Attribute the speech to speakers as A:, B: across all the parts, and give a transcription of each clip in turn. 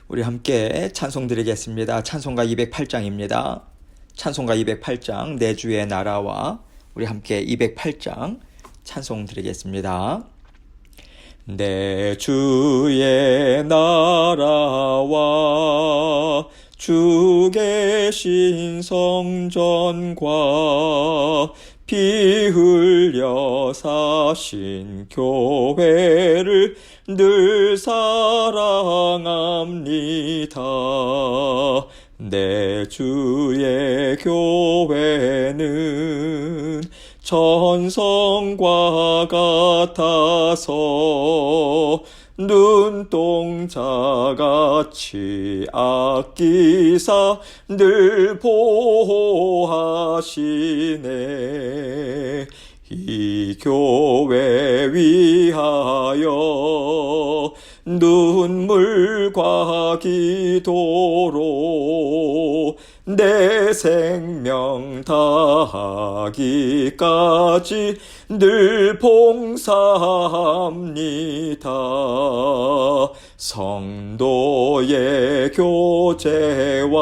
A: 우리 함께 찬송 드리겠습니다. 찬송가 208장입니다. 찬송가 208장 내 주의 나라와 우리 함께 208장 찬송 드리겠습니다. 내 주의 나라와 주 계신 성전과 피 흘려 사신 교회를 늘 사랑합니다. 내 주의 교회는 천성과 같아서 눈동자같이 아끼사 늘 보호하시네. 이 교회 위하여 눈물과 기도로 내 생명 다하기까지 늘 봉사합니다. 성도의 교제와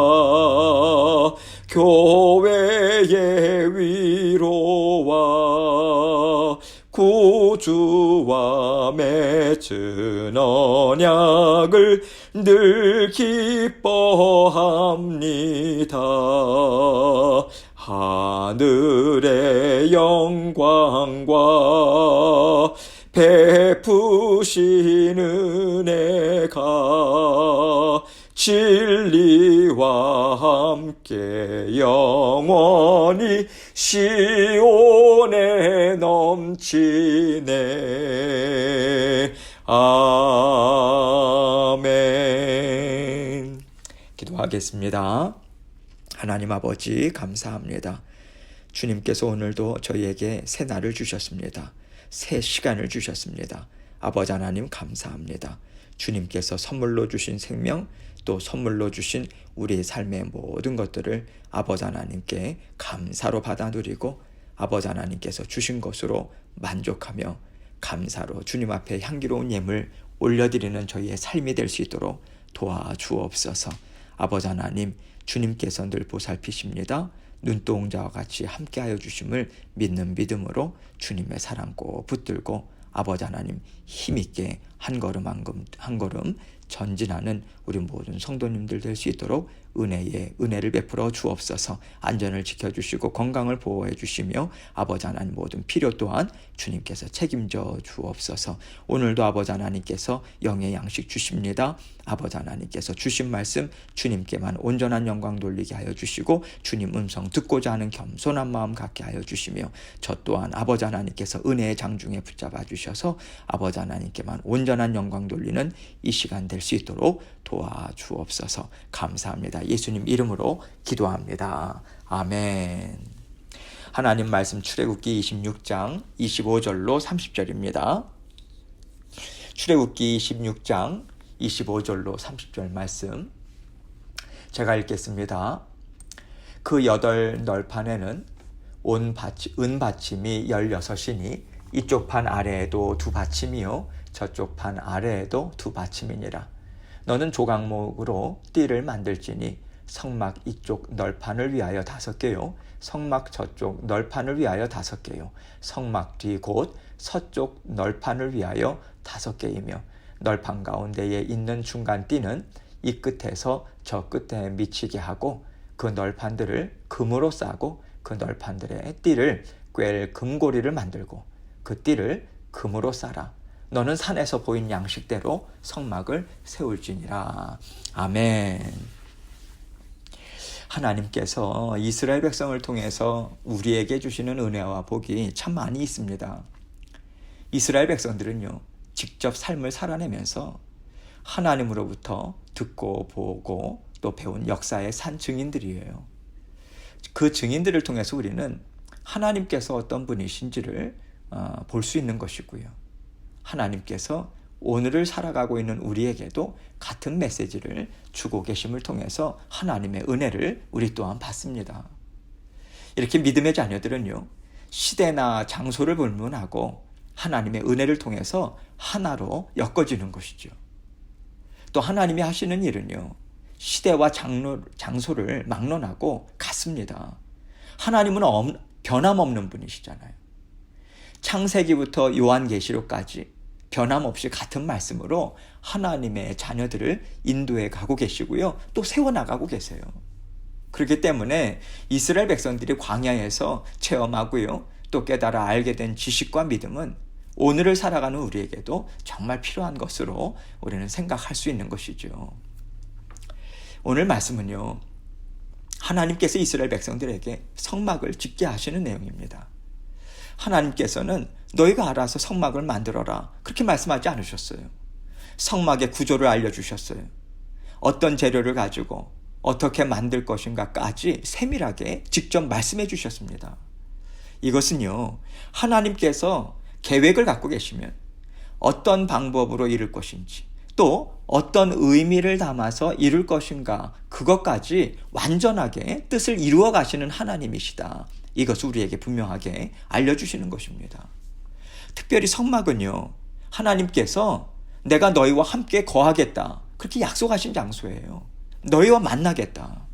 A: 교회의 위로와 구주와 맺은 언약을 늘 기뻐합니다. 하늘의 영광과 베푸신 은혜가 진리와 함께 영원히 시온에 넘치네. 아멘. 기도하겠습니다. 하나님 아버지 감사합니다. 주님께서 오늘도 저희에게 새 날을 주셨습니다. 새 시간을 주셨습니다. 아버지 하나님 감사합니다. 주님께서 선물로 주신 생명, 또 선물로 주신 우리의 삶의 모든 것들을 아버지 하나님께 감사로 받아 누리고 아버지 하나님께서 주신 것으로 만족하며 감사로 주님 앞에 향기로운 예물 올려드리는 저희의 삶이 될 수 있도록 도와주옵소서. 아버지 하나님, 주님께서 늘 보살피십니다. 눈동자와 같이 함께하여 주심을 믿는 믿음으로 주님의 사랑 꼭 붙들고 아버지 하나님 힘있게 한 걸음 한 걸음 전진하는 우리 모든 성도님들 될 수 있도록 은혜를 베풀어 주옵소서. 안전을 지켜주시고 건강을 보호해 주시며 아버지 하나님 모든 필요 또한 주님께서 책임져 주옵소서. 오늘도 아버지 하나님께서 영의 양식 주십니다. 아버지 하나님께서 주신 말씀 주님께만 온전한 영광 돌리게 하여 주시고 주님 음성 듣고자 하는 겸손한 마음 갖게 하여 주시며 저 또한 아버지 하나님께서 은혜의 장중에 붙잡아 주셔서 아버지 하나님께만 온전한 영광 돌리는 이 시간 될 수 있도록 도와주옵소서. 감사합니다. 예수님 이름으로 기도합니다. 아멘. 하나님 말씀 출애굽기 26장 25절로 30절입니다. 출애굽기 26장 25절로 30절 말씀 제가 읽겠습니다. 그 8 널판에는 은받침이 16이니 이쪽 판 아래에도 2 받침이요 저쪽 판 아래에도 2 받침이니라. 너는 조각목으로 띠를 만들지니 성막 이쪽 널판을 위하여 5개요 성막 저쪽 널판을 위하여 5개요 성막 뒤 곧 서쪽 널판을 위하여 5개이며 널판 가운데에 있는 중간 띠는 이 끝에서 저 끝에 미치게 하고 그 널판들을 금으로 싸고 그 널판들의 띠를 꿰 금고리를 만들고 그 띠를 금으로 싸라. 너는 산에서 보인 양식대로 성막을 세울지니라. 아멘. 하나님께서 이스라엘 백성을 통해서 우리에게 주시는 은혜와 복이 참 많이 있습니다. 이스라엘 백성들은요, 직접 삶을 살아내면서 하나님으로부터 듣고 보고 또 배운 역사의 산 증인들이에요. 그 증인들을 통해서 우리는 하나님께서 어떤 분이신지를 볼 수 있는 것이고요. 하나님께서 오늘을 살아가고 있는 우리에게도 같은 메시지를 주고 계심을 통해서 하나님의 은혜를 우리 또한 받습니다. 이렇게 믿음의 자녀들은요, 시대나 장소를 불문하고 하나님의 은혜를 통해서 하나로 엮어지는 것이죠. 또 하나님이 하시는 일은요, 시대와 장소를 막론하고 같습니다. 하나님은 변함없는 분이시잖아요. 창세기부터 요한계시록까지 변함없이 같은 말씀으로 하나님의 자녀들을 인도해 가고 계시고요. 또 세워나가고 계세요. 그렇기 때문에 이스라엘 백성들이 광야에서 체험하고요. 또 깨달아 알게 된 지식과 믿음은 오늘을 살아가는 우리에게도 정말 필요한 것으로 우리는 생각할 수 있는 것이죠. 오늘 말씀은요, 하나님께서 이스라엘 백성들에게 성막을 짓게 하시는 내용입니다. 하나님께서는 너희가 알아서 성막을 만들어라, 그렇게 말씀하지 않으셨어요. 성막의 구조를 알려주셨어요. 어떤 재료를 가지고 어떻게 만들 것인가까지 세밀하게 직접 말씀해 주셨습니다. 이것은요, 하나님께서 계획을 갖고 계시면 어떤 방법으로 이룰 것인지, 또 어떤 의미를 담아서 이룰 것인가, 그것까지 완전하게 뜻을 이루어 가시는 하나님이시다. 이것을 우리에게 분명하게 알려주시는 것입니다. 특별히 성막은요, 하나님께서 내가 너희와 함께 거하겠다, 그렇게 약속하신 장소예요. 너희와 만나겠다.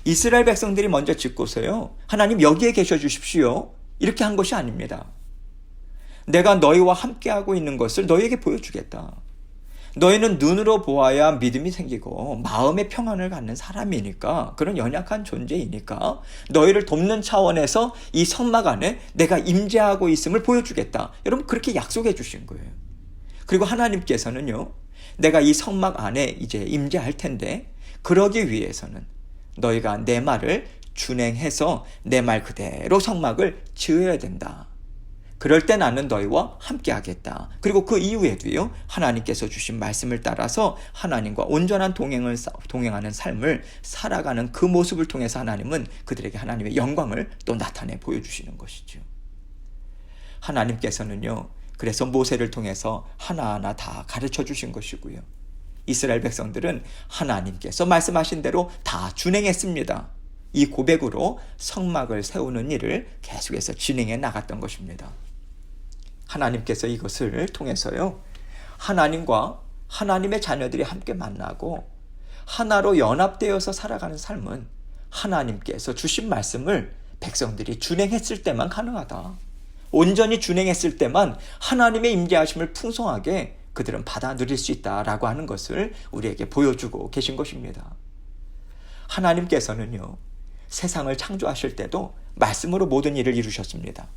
A: 이스라엘 백성들이 먼저 짓고서요, 하나님 여기에 계셔 주십시오, 이렇게 한 것이 아닙니다. 내가 너희와 함께하고 있는 것을 너희에게 보여주겠다. 너희는 눈으로 보아야 믿음이 생기고 마음의 평안을 갖는 사람이니까, 그런 연약한 존재이니까 너희를 돕는 차원에서 이 성막 안에 내가 임재하고 있음을 보여주겠다. 여러분, 그렇게 약속해 주신 거예요. 그리고 하나님께서는요, 내가 이 성막 안에 이제 임재할 텐데, 그러기 위해서는 너희가 내 말을 준행해서 내 말 그대로 성막을 지어야 된다. 그럴 때 나는 너희와 함께 하겠다. 그리고 그 이후에도요, 하나님께서 주신 말씀을 따라서 하나님과 온전한 동행하는 삶을 살아가는 그 모습을 통해서 하나님은 그들에게 하나님의 영광을 또 나타내 보여주시는 것이죠. 하나님께서는요, 그래서 모세를 통해서 하나하나 다 가르쳐 주신 것이고요. 이스라엘 백성들은 하나님께서 말씀하신 대로 다 준행했습니다. 이 고백으로 성막을 세우는 일을 계속해서 진행해 나갔던 것입니다. 하나님께서 이것을 통해서요, 하나님과 하나님의 자녀들이 함께 만나고 하나로 연합되어서 살아가는 삶은 하나님께서 주신 말씀을 백성들이 준행했을 때만 가능하다. 온전히 준행했을 때만 하나님의 임재하심을 풍성하게 그들은 받아 누릴 수 있다라고 하는 것을 우리에게 보여주고 계신 것입니다. 하나님께서는요, 세상을 창조하실 때도 말씀으로 모든 일을 이루셨습니다.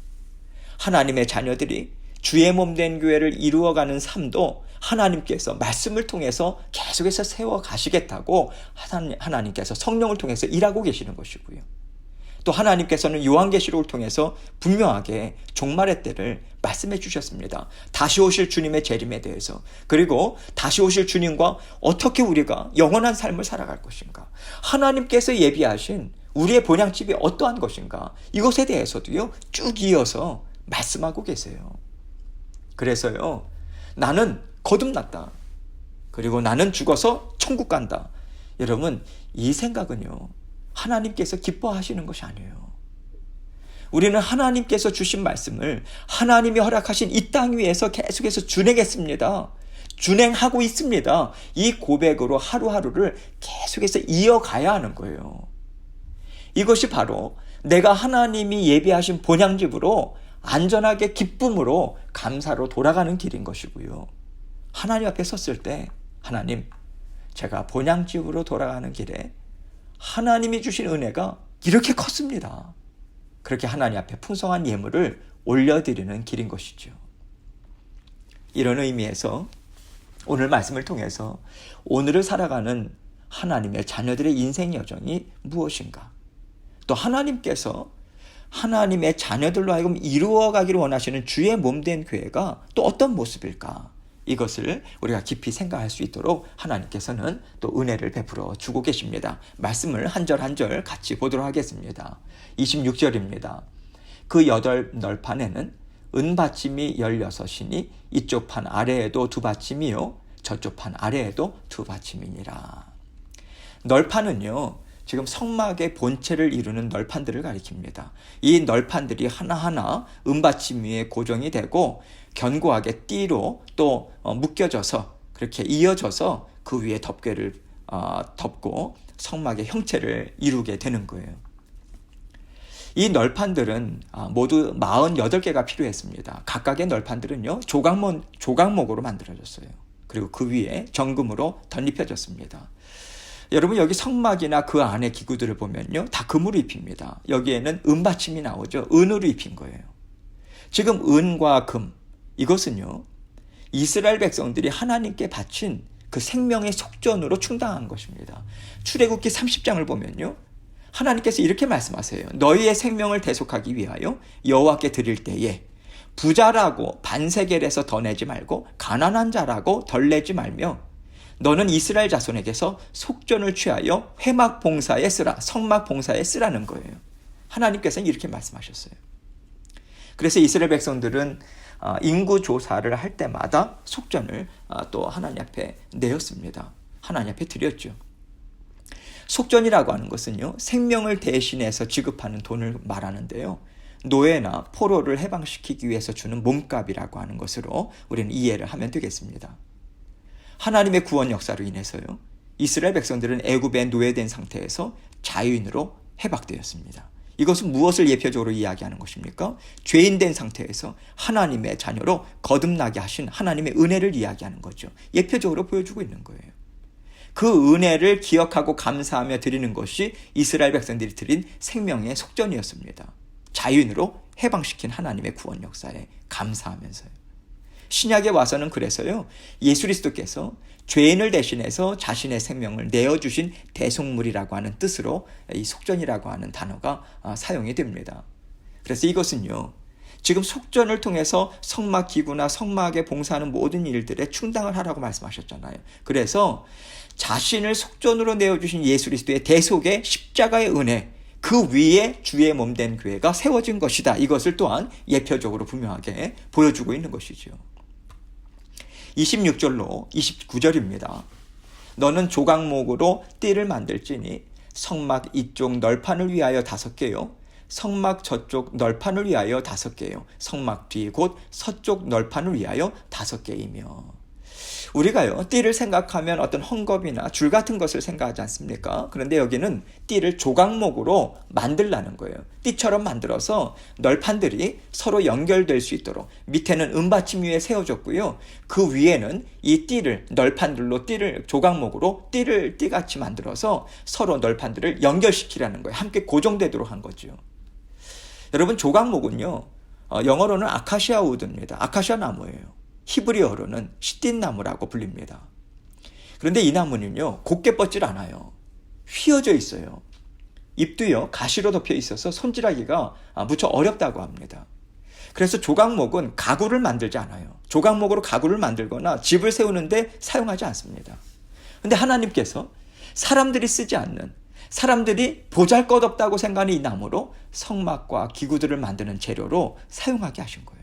A: 하나님의 자녀들이 주의 몸된 교회를 이루어가는 삶도 하나님께서 말씀을 통해서 계속해서 세워가시겠다고 하나님께서 성령을 통해서 일하고 계시는 것이고요. 또 하나님께서는 요한계시록을 통해서 분명하게 종말의 때를 말씀해 주셨습니다. 다시 오실 주님의 재림에 대해서, 그리고 다시 오실 주님과 어떻게 우리가 영원한 삶을 살아갈 것인가, 하나님께서 예비하신 우리의 본향집이 어떠한 것인가, 이것에 대해서도요 쭉 이어서 말씀하고 계세요. 그래서요, 나는 거듭났다, 그리고 나는 죽어서 천국 간다. 여러분, 이 생각은요, 하나님께서 기뻐하시는 것이 아니에요. 우리는 하나님께서 주신 말씀을 하나님이 허락하신 이 땅 위에서 계속해서 준행했습니다. 준행하고 있습니다. 이 고백으로 하루하루를 계속해서 이어가야 하는 거예요. 이것이 바로 내가 하나님이 예비하신 본향집으로 안전하게 기쁨으로 감사로 돌아가는 길인 것이고요. 하나님 앞에 섰을 때, 하나님, 제가 본향집으로 돌아가는 길에 하나님이 주신 은혜가 이렇게 컸습니다. 그렇게 하나님 앞에 풍성한 예물을 올려드리는 길인 것이죠. 이런 의미에서 오늘 말씀을 통해서 오늘을 살아가는 하나님의 자녀들의 인생 여정이 무엇인가, 또 하나님께서 하나님의 자녀들로 하여금 이루어가기를 원하시는 주의 몸된 교회가 또 어떤 모습일까, 이것을 우리가 깊이 생각할 수 있도록 하나님께서는 또 은혜를 베풀어 주고 계십니다. 말씀을 한 절 한 절 같이 보도록 하겠습니다. 26절입니다. 그 8 널판에는 은받침이 16이니 이쪽 판 아래에도 2받침이요 저쪽 판 아래에도 2받침이니라. 널판은요, 지금 성막의 본체를 이루는 널판들을 가리킵니다. 이 널판들이 하나하나 은받침 위에 고정이 되고 견고하게 띠로 또 묶여져서, 그렇게 이어져서 그 위에 덮개를 덮고 성막의 형체를 이루게 되는 거예요. 이 널판들은 모두 48개가 필요했습니다. 각각의 널판들은요, 조각목으로 만들어졌어요. 그리고 그 위에 정금으로 덧입혀졌습니다. 여러분, 여기 성막이나 그 안의 기구들을 보면요, 다 금으로 입힙니다. 여기에는 은받침이 나오죠. 은으로 입힌 거예요. 지금 은과 금, 이것은요, 이스라엘 백성들이 하나님께 바친 그 생명의 속전으로 충당한 것입니다. 출애굽기 30장을 보면요, 하나님께서 이렇게 말씀하세요. 너희의 생명을 대속하기 위하여 여호와께 드릴 때에 부자라고 반세겔에서 더 내지 말고 가난한 자라고 덜 내지 말며 너는 이스라엘 자손에게서 속전을 취하여 회막 봉사에 쓰라, 성막 봉사에 쓰라는 거예요. 하나님께서는 이렇게 말씀하셨어요. 그래서 이스라엘 백성들은 인구 조사를 할 때마다 속전을 또 하나님 앞에 내었습니다. 하나님 앞에 드렸죠. 속전이라고 하는 것은요, 생명을 대신해서 지급하는 돈을 말하는데요, 노예나 포로를 해방시키기 위해서 주는 몸값이라고 하는 것으로 우리는 이해를 하면 되겠습니다. 하나님의 구원 역사로 인해서요, 이스라엘 백성들은 애굽에 노예된 상태에서 자유인으로 해방되었습니다. 이것은 무엇을 예표적으로 이야기하는 것입니까? 죄인된 상태에서 하나님의 자녀로 거듭나게 하신 하나님의 은혜를 이야기하는 거죠. 예표적으로 보여주고 있는 거예요. 그 은혜를 기억하고 감사하며 드리는 것이 이스라엘 백성들이 드린 생명의 속전이었습니다. 자유인으로 해방시킨 하나님의 구원 역사에 감사하면서요. 신약에 와서는 그래서요, 예수 그리스도께서 죄인을 대신해서 자신의 생명을 내어주신 대속물이라고 하는 뜻으로 이 속전이라고 하는 단어가 사용이 됩니다. 그래서 이것은요, 지금 속전을 통해서 성막 기구나 성막에 봉사하는 모든 일들에 충당을 하라고 말씀하셨잖아요. 그래서 자신을 속전으로 내어주신 예수 그리스도의 대속의 십자가의 은혜, 그 위에 주의 몸된 교회가 세워진 것이다. 이것을 또한 예표적으로 분명하게 보여주고 있는 것이죠. 26절로 29절입니다. 너는 조각목으로 띠를 만들지니 성막 이쪽 널판을 위하여 5개요. 성막 저쪽 널판을 위하여 5개요. 성막 뒤 곧 서쪽 널판을 위하여 5개이며. 우리가요, 띠를 생각하면 어떤 헝겊이나 줄 같은 것을 생각하지 않습니까? 그런데 여기는 띠를 조각목으로 만들라는 거예요. 띠처럼 만들어서 널판들이 서로 연결될 수 있도록 밑에는 은받침 위에 세워졌고요. 그 위에는 이 띠를 널판들로 띠를 조각목으로 띠같이 만들어서 서로 널판들을 연결시키라는 거예요. 함께 고정되도록 한 거죠. 여러분, 조각목은요, 영어로는 아카시아 우드입니다. 아카시아 나무예요. 히브리어로는 시띠나무라고 불립니다. 그런데 이 나무는요, 곱게 뻗질 않아요. 휘어져 있어요. 잎도요, 가시로 덮여 있어서 손질하기가 무척 어렵다고 합니다. 그래서 조각목은 가구를 만들지 않아요. 조각목으로 가구를 만들거나 집을 세우는데 사용하지 않습니다. 그런데 하나님께서 사람들이 쓰지 않는, 사람들이 보잘것없다고 생각하는 이 나무로 성막과 기구들을 만드는 재료로 사용하게 하신 거예요.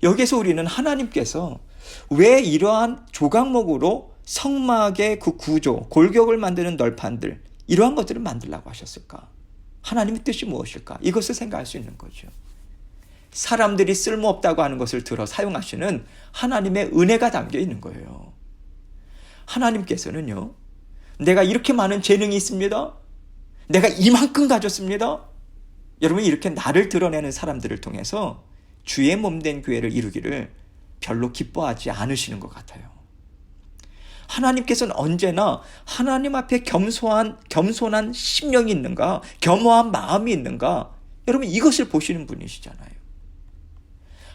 A: 여기에서 우리는 하나님께서 왜 이러한 조각목으로 성막의 그 구조, 골격을 만드는 널판들, 이러한 것들을 만들라고 하셨을까? 하나님의 뜻이 무엇일까? 이것을 생각할 수 있는 거죠. 사람들이 쓸모없다고 하는 것을 들어 사용하시는 하나님의 은혜가 담겨 있는 거예요. 하나님께서는요, 내가 이렇게 많은 재능이 있습니다. 내가 이만큼 가졌습니다. 여러분, 이렇게 나를 드러내는 사람들을 통해서 주의 몸된 교회를 이루기를 별로 기뻐하지 않으시는 것 같아요. 하나님께서는 언제나 하나님 앞에 겸손한 심령이 있는가, 겸허한 마음이 있는가, 여러분, 이것을 보시는 분이시잖아요.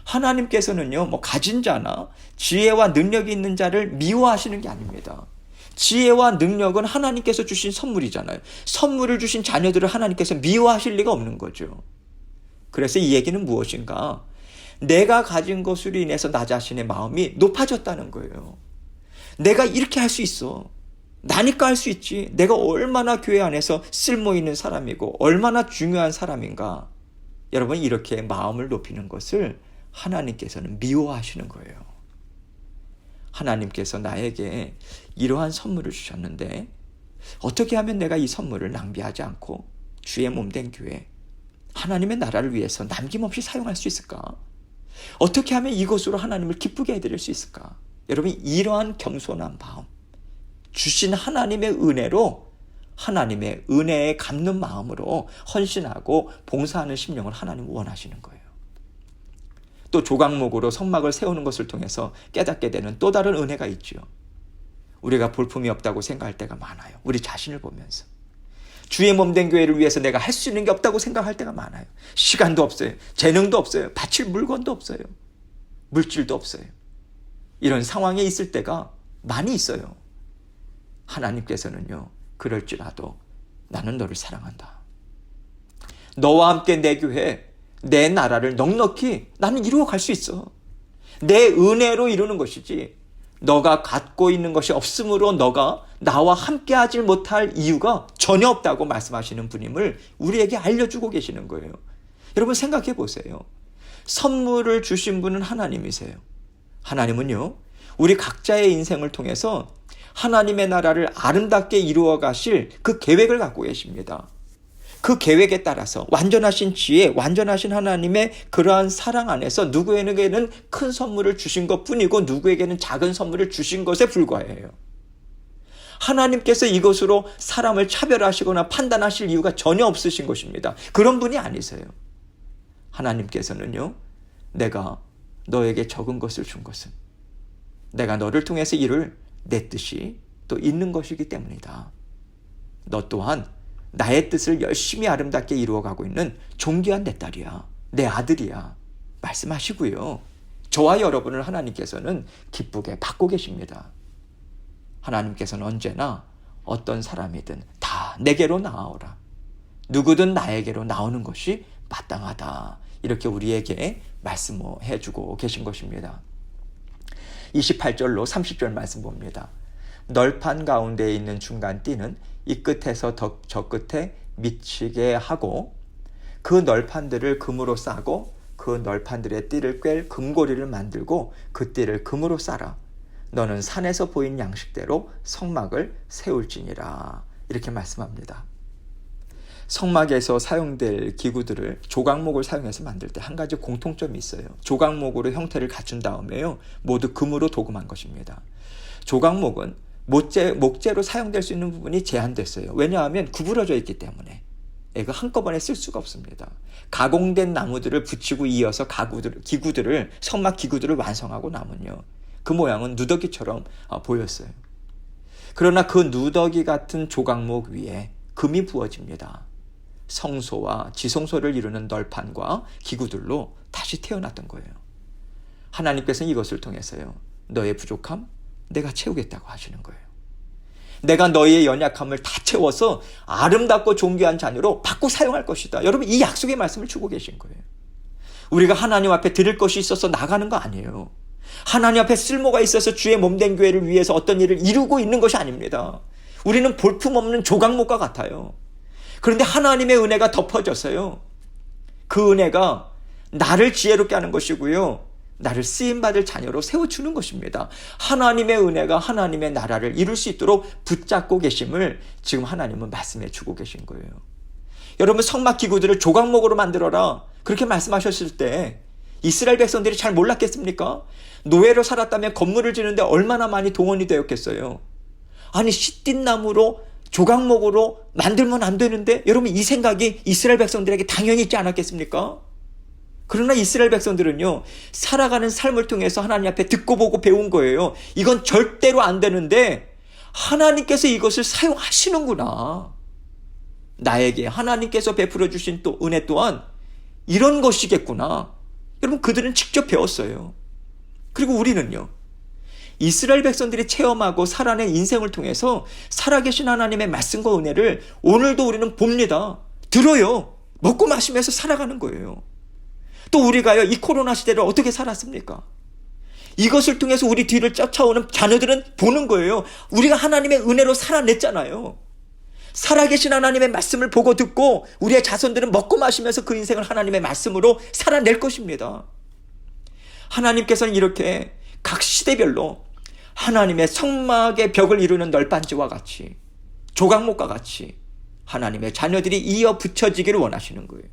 A: 하나님께서는요, 가진 자나 지혜와 능력이 있는 자를 미워하시는 게 아닙니다. 지혜와 능력은 하나님께서 주신 선물이잖아요. 선물을 주신 자녀들을 하나님께서 미워하실 리가 없는 거죠. 그래서 이 얘기는 무엇인가? 내가 가진 것으로 인해서 나 자신의 마음이 높아졌다는 거예요. 내가 이렇게 할 수 있어. 나니까 할 수 있지. 내가 얼마나 교회 안에서 쓸모 있는 사람이고 얼마나 중요한 사람인가. 여러분, 이렇게 마음을 높이는 것을 하나님께서는 미워하시는 거예요. 하나님께서 나에게 이러한 선물을 주셨는데 어떻게 하면 내가 이 선물을 낭비하지 않고 주의 몸된 교회, 하나님의 나라를 위해서 남김없이 사용할 수 있을까? 어떻게 하면 이것으로 하나님을 기쁘게 해드릴 수 있을까? 여러분, 이러한 겸손한 마음, 주신 하나님의 은혜로 하나님의 은혜에 갚는 마음으로 헌신하고 봉사하는 심령을 하나님은 원하시는 거예요. 또 조각목으로 성막을 세우는 것을 통해서 깨닫게 되는 또 다른 은혜가 있죠. 우리가 볼품이 없다고 생각할 때가 많아요. 우리 자신을 보면서. 주의 몸된 교회를 위해서 내가 할 수 있는 게 없다고 생각할 때가 많아요. 시간도 없어요. 재능도 없어요. 바칠 물건도 없어요. 물질도 없어요. 이런 상황에 있을 때가 많이 있어요. 하나님께서는요, 그럴지라도 나는 너를 사랑한다. 너와 함께 내 교회, 내 나라를 넉넉히 나는 이루어 갈 수 있어. 내 은혜로 이루는 것이지 너가 갖고 있는 것이 없으므로 너가 나와 함께 하지 못할 이유가 전혀 없다고 말씀하시는 분임을 우리에게 알려주고 계시는 거예요. 여러분 생각해 보세요. 선물을 주신 분은 하나님이세요. 하나님은요, 우리 각자의 인생을 통해서 하나님의 나라를 아름답게 이루어 가실 그 계획을 갖고 계십니다. 그 계획에 따라서 완전하신 지혜, 완전하신 하나님의 그러한 사랑 안에서 누구에게는 큰 선물을 주신 것뿐이고 누구에게는 작은 선물을 주신 것에 불과해요. 하나님께서 이것으로 사람을 차별하시거나 판단하실 이유가 전혀 없으신 것입니다. 그런 분이 아니세요. 하나님께서는요, 내가 너에게 적은 것을 준 것은 내가 너를 통해서 이룰 내 뜻이 또 있는 것이기 때문이다. 너 또한 나의 뜻을 열심히 아름답게 이루어가고 있는 존귀한 내 딸이야. 내 아들이야. 말씀하시고요. 저와 여러분을 하나님께서는 기쁘게 받고 계십니다. 하나님께서는 언제나 어떤 사람이든 다 내게로 나아오라. 누구든 나에게로 나오는 것이 마땅하다. 이렇게 우리에게 말씀해 주고 계신 것입니다. 28절로 30절 말씀 봅니다. 널판 가운데에 있는 중간 띠는 이 끝에서 저 끝에 미치게 하고 그 널판들을 금으로 싸고 그 널판들의 띠를 꿰 금고리를 만들고 그 띠를 금으로 싸라. 너는 산에서 보인 양식대로 성막을 세울지니라. 이렇게 말씀합니다. 성막에서 사용될 기구들을 조각목을 사용해서 만들 때 한 가지 공통점이 있어요. 조각목으로 형태를 갖춘 다음에요, 모두 금으로 도금한 것입니다. 조각목은 목재로 사용될 수 있는 부분이 제한됐어요. 왜냐하면 구부러져 있기 때문에 이거 한꺼번에 쓸 수가 없습니다. 가공된 나무들을 붙이고 이어서 기구들을 성막 기구들을 완성하고 나면요, 그 모양은 누더기처럼 보였어요. 그러나 그 누더기 같은 조각목 위에 금이 부어집니다. 성소와 지성소를 이루는 널판과 기구들로 다시 태어났던 거예요. 하나님께서는 이것을 통해서요, 너의 부족함 내가 채우겠다고 하시는 거예요. 내가 너의 연약함을 다 채워서 아름답고 존귀한 자녀로 바꿔 사용할 것이다. 여러분, 이 약속의 말씀을 주고 계신 거예요. 우리가 하나님 앞에 드릴 것이 있어서 나가는 거 아니에요. 하나님 앞에 쓸모가 있어서 주의 몸된 교회를 위해서 어떤 일을 이루고 있는 것이 아닙니다. 우리는 볼품없는 조각목과 같아요. 그런데 하나님의 은혜가 덮어져서요, 그 은혜가 나를 지혜롭게 하는 것이고요, 나를 쓰임받을 자녀로 세워주는 것입니다. 하나님의 은혜가 하나님의 나라를 이룰 수 있도록 붙잡고 계심을 지금 하나님은 말씀해 주고 계신 거예요. 여러분, 성막 기구들을 조각목으로 만들어라, 그렇게 말씀하셨을 때 이스라엘 백성들이 잘 몰랐겠습니까? 노예로 살았다면 건물을 지는데 얼마나 많이 동원이 되었겠어요. 아니, 시띤 나무로 조각목으로 만들면 안 되는데, 여러분, 이 생각이 이스라엘 백성들에게 당연히 있지 않았겠습니까? 그러나 이스라엘 백성들은요, 살아가는 삶을 통해서 하나님 앞에 듣고 보고 배운 거예요. 이건 절대로 안 되는데 하나님께서 이것을 사용하시는구나. 나에게 하나님께서 베풀어 주신 또 은혜 또한 이런 것이겠구나. 여러분, 그들은 직접 배웠어요. 그리고 우리는요, 이스라엘 백성들이 체험하고 살아낸 인생을 통해서 살아계신 하나님의 말씀과 은혜를 오늘도 우리는 봅니다. 들어요. 먹고 마시면서 살아가는 거예요. 또 우리가요, 이 코로나 시대를 어떻게 살았습니까? 이것을 통해서 우리 뒤를 쫓아오는 자녀들은 보는 거예요. 우리가 하나님의 은혜로 살아냈잖아요. 살아계신 하나님의 말씀을 보고 듣고 우리의 자손들은 먹고 마시면서 그 인생을 하나님의 말씀으로 살아낼 것입니다. 하나님께서는 이렇게 각 시대별로 하나님의 성막의 벽을 이루는 널빤지와 같이, 조각목과 같이 하나님의 자녀들이 이어 붙여지기를 원하시는 거예요.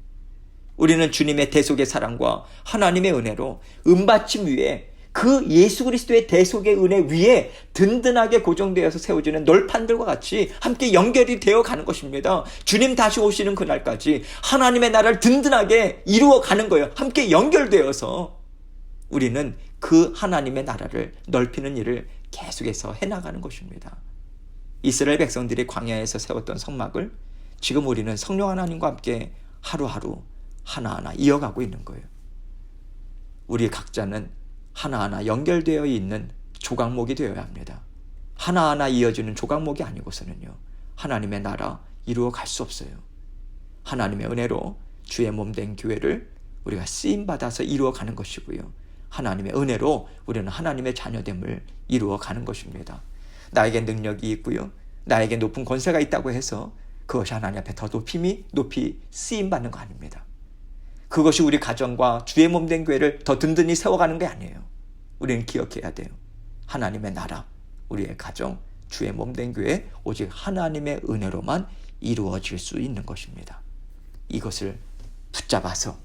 A: 우리는 주님의 대속의 사랑과 하나님의 은혜로 은받침 위에 그 예수 그리스도의 대속의 은혜 위에 든든하게 고정되어서 세워지는 널판들과 같이 함께 연결이 되어 가는 것입니다. 주님 다시 오시는 그날까지 하나님의 나라를 든든하게 이루어 가는 거예요. 함께 연결되어서 우리는 그 하나님의 나라를 넓히는 일을 계속해서 해나가는 것입니다. 이스라엘 백성들이 광야에서 세웠던 성막을 지금 우리는 성령 하나님과 함께 하루하루 하나하나 이어가고 있는 거예요. 우리 각자는 하나하나 연결되어 있는 조각목이 되어야 합니다. 하나하나 이어지는 조각목이 아니고서는요, 하나님의 나라 이루어 갈 수 없어요. 하나님의 은혜로 주의 몸 된 교회를 우리가 쓰임받아서 이루어 가는 것이고요. 하나님의 은혜로 우리는 하나님의 자녀됨을 이루어 가는 것입니다. 나에게 능력이 있고요, 나에게 높은 권세가 있다고 해서 그것이 하나님 앞에 더 높이 쓰임받는 거 아닙니다. 그것이 우리 가정과 주의 몸 된 교회를 더 든든히 세워가는 게 아니에요. 우리는 기억해야 돼요. 하나님의 나라, 우리의 가정, 주의 몸 된 교회, 오직 하나님의 은혜로만 이루어질 수 있는 것입니다. 이것을 붙잡아서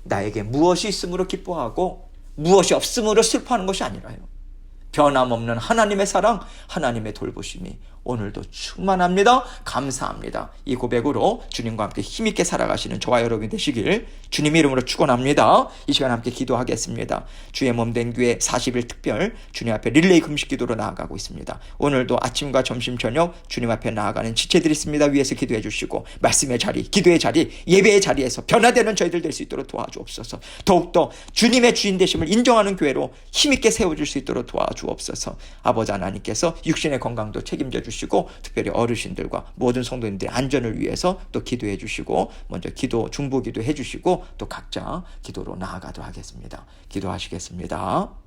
A: 나에게 무엇이 있음으로 기뻐하고 무엇이 없음으로 슬퍼하는 것이 아니라요, 변함없는 하나님의 사랑, 하나님의 돌보심이 오늘도 충만합니다. 감사합니다. 이 고백으로 주님과 함께 힘있게 살아가시는 저와 여러분이 되시길 주님의 이름으로 축원합니다. 이 시간 함께 기도하겠습니다. 주의 몸 된 교회 40일 특별 주님 앞에 릴레이 금식 기도로 나아가고 있습니다. 오늘도 아침과 점심 저녁 주님 앞에 나아가는 지체들이 있습니다. 위에서 기도해 주시고 말씀의 자리, 기도의 자리, 예배의 자리에서 변화되는 저희들 될 수 있도록 도와주옵소서. 더욱더 주님의 주인 되심을 인정하는 교회로 힘있게 세워줄 수 있도록 도와주옵소서. 아버지 하나님께서 육신의 건강도 책임져 주시고 특별히 어르신들과 모든 성도님들의 안전을 위해서 또 기도해 주시고, 먼저 중보 기도해 주시고 또 각자 기도로 나아가도록 하겠습니다. 기도하시겠습니다.